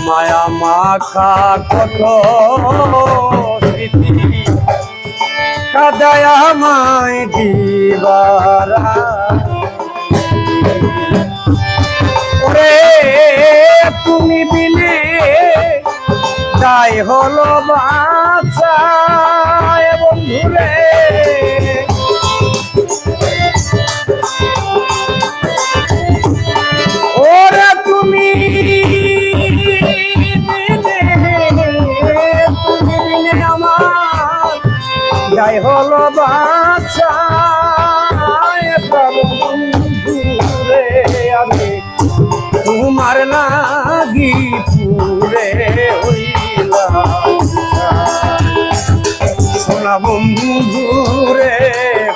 মায়া মাখা কত স্মৃতি কাদায় আমায় দিবারা ওরে তুমি বিনে তাই হলো বাঁচা বন্ধুরে ওরে তুমি বিনে আমার যাই হলো বাঁচা বন্ধুরে আমি তোমার লাগি পুরে সোনা বন্ধুরে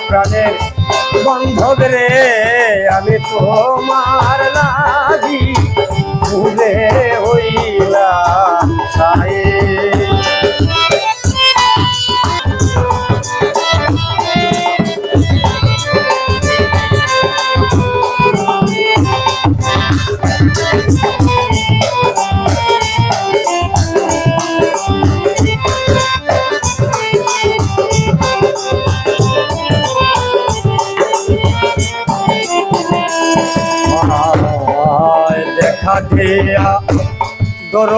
প্রাণের বান্ধব রে আমি তোমার লাগি পুরে হইলাম ছায়ে দেখা দিয়া দর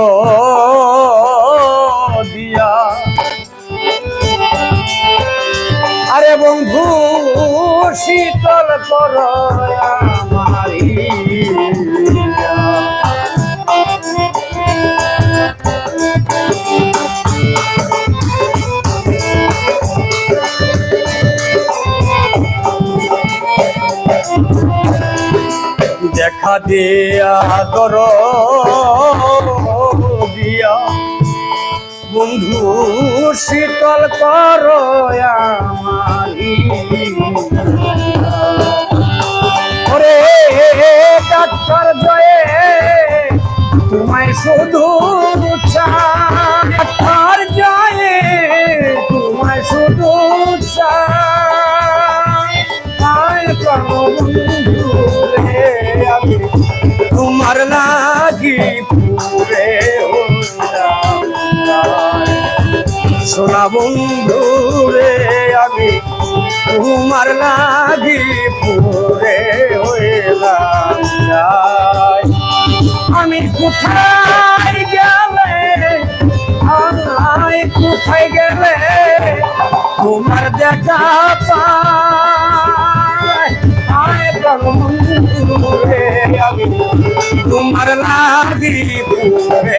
দিয়া আরে বন্ধু শীতল কর আমারি দেখা দিয়া দর দিয়া বন্ধু শীতল কর আমারি ওরে ডাক্তার জয়ে তোমায় শুধু ডাক্তার জয়ে তোমায় শুধু তোমার লাগি পুরে সোনা বন্ধু রে আমি তোমার লাগি পুরে হইলাম আমি কোথায় গেলে কোথায় গেলে তোমার দেখা পাই আমি তোমার লাগি